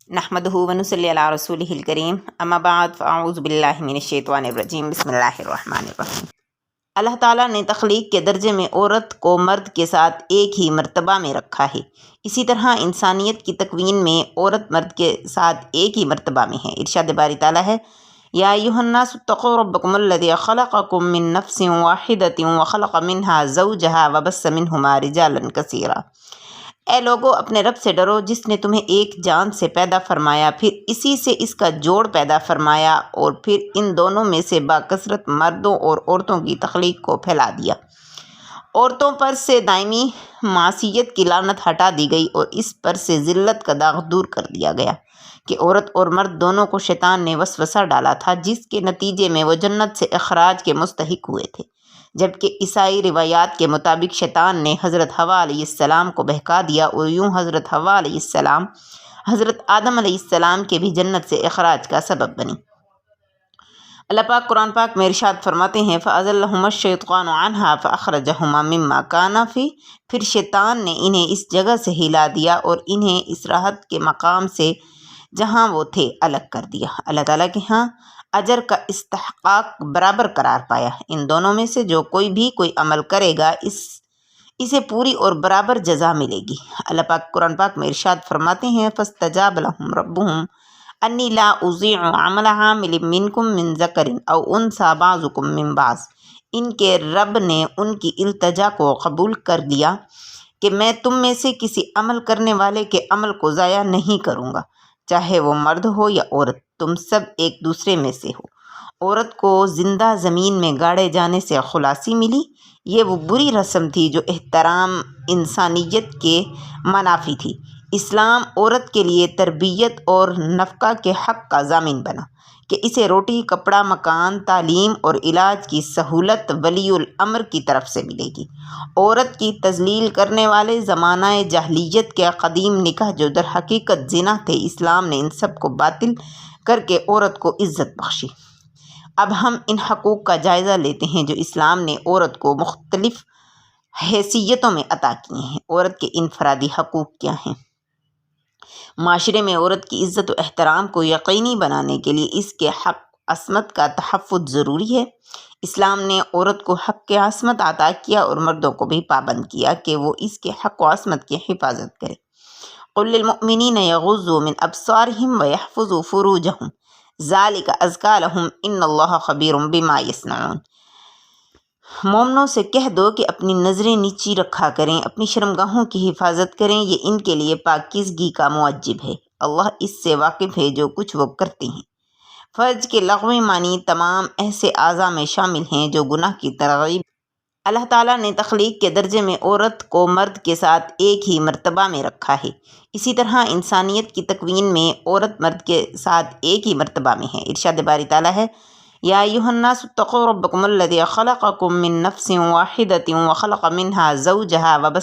نحمدہ ونصلی علی رسولہ الکریم اما بعد فاعوذ باللہ من الشیطان الرجیم بسم اللہ الرحمن الرحیم۔ اللہ تعالیٰ نے تخلیق کے درجے میں عورت کو مرد کے ساتھ ایک ہی مرتبہ میں رکھا ہے، اسی طرح انسانیت کی تکوین میں عورت مرد کے ساتھ ایک ہی مرتبہ میں ہے۔ ارشاد باری تعالیٰ ہے، یا ایھا الناس اتقوا ربکم الذی خلقکم من نفس واحدۃ وخلق منها زوجها وبث منہما رجالا کثیرا۔ اے لوگو، اپنے رب سے ڈرو جس نے تمہیں ایک جان سے پیدا فرمایا، پھر اسی سے اس کا جوڑ پیدا فرمایا، اور پھر ان دونوں میں سے باکثرت مردوں اور عورتوں کی تخلیق کو پھیلا دیا۔ عورتوں پر سے دائمی معصیت کی لعنت ہٹا دی گئی اور اس پر سے ذلت کا داغ دور کر دیا گیا کہ عورت اور مرد دونوں کو شیطان نے وسوسہ ڈالا تھا، جس کے نتیجے میں وہ جنت سے اخراج کے مستحق ہوئے تھے، جبکہ عیسائی روایات کے مطابق شیطان نے حضرت حوا علیہ السلام کو بہکا دیا اور یوں حضرت حوا علیہ السلام حضرت آدم علیہ السلام کے بھی جنت سے اخراج کا سبب بنی۔ اللہ پاک قرآن پاک میں ارشاد فرماتے ہیں، فَأَزَلَّهُمَا الشَّيْطَانُ عَنْهَا فَأَخْرَجَهُمَا مِمَّا كَانَا فِيهِ، پھر شیطان نے انہیں اس جگہ سے ہلا دیا اور انہیں اس راحت کے مقام سے جہاں وہ تھے الگ کر دیا۔ اللہ تعالیٰ کے ہاں اجر کا استحقاق برابر قرار پایا۔ ان دونوں میں سے جو کوئی بھی کوئی عمل کرے گا اسے پوری اور برابر جزا ملے گی۔ اللہ پاک قرآن پاک میں ارشاد فرماتے ہیں، فَاسْتَجَابَ لَهُمْ رَبُّهُمْ أَنِّي لَا أُضِيعُ عَمَلَ عَامِلٍ مِّنكُم مِّن ذَكَرٍ أَوْ أُنثَىٰ بَعْضُكُم مِّن بَعْضٍ۔ ان کے رب نے ان کی التجا کو قبول کر لیا کہ میں تم میں سے کسی عمل کرنے والے کے عمل کو ضائع نہیں کروں گا، چاہے وہ مرد ہو یا عورت، تم سب ایک دوسرے میں سے ہو۔ عورت کو زندہ زمین میں گاڑے جانے سے خلاصی ملی۔ یہ وہ بری رسم تھی جو احترام انسانیت کے منافی تھی۔ اسلام عورت کے لیے تربیت اور نفقہ کے حق کا ضامن بنا کہ اسے روٹی، کپڑا، مکان، تعلیم اور علاج کی سہولت ولی الامر کی طرف سے ملے گی۔ عورت کی تذلیل کرنے والے زمانہ جاہلیت کے قدیم نکاح جو در حقیقت زنا تھے، اسلام نے ان سب کو باطل کر کے عورت کو عزت بخشی۔ اب ہم ان حقوق کا جائزہ لیتے ہیں جو اسلام نے عورت کو مختلف حیثیتوں میں عطا کیے ہیں۔ عورت کے انفرادی حقوق کیا ہیں؟ معاشرے میں عورت کی عزت و احترام کو یقینی بنانے کے لیے اس کے حق عصمت کا تحفظ ضروری ہے۔ اسلام نے عورت کو حق عصمت عطا کیا اور مردوں کو بھی پابند کیا کہ وہ اس کے حق و عصمت کی حفاظت کرے۔ قُل لِّلْمُؤْمِنِينَ يَغُضُّوا مِنْ أَبْصَارِهِمْ وَيَحْفَظُوا فُرُوجَهُمْ ذَلِكَ أَزْكَىٰ لَهُمْ إِنَّ اللَّهَ خَبِيرٌ بِمَا يَصْنَعُونَ۔ مومنوں سے کہہ دو کہ اپنی نظریں نیچی رکھا کریں، اپنی شرمگاہوں کی حفاظت کریں، یہ ان کے لیے پاکیزگی کا موجب ہے۔ اللہ اس سے واقف ہے جو کچھ وہ کرتے ہیں۔ فرج کے لغوی معنی تمام ایسے اعضاء میں شامل ہیں جو گناہ کی ترغیب۔ اللہ تعالیٰ نے تخلیق کے درجے میں عورت کو مرد کے ساتھ ایک ہی مرتبہ میں رکھا ہے، اسی طرح انسانیت کی تکوین میں عورت مرد کے ساتھ ایک ہی مرتبہ میں ہے۔ ارشاد باری تعالیٰ ہے، یا ایھا الناس اتقوا ربکم الذی خلقکم من نفس واحدۃ وخلق منها زوجها وبث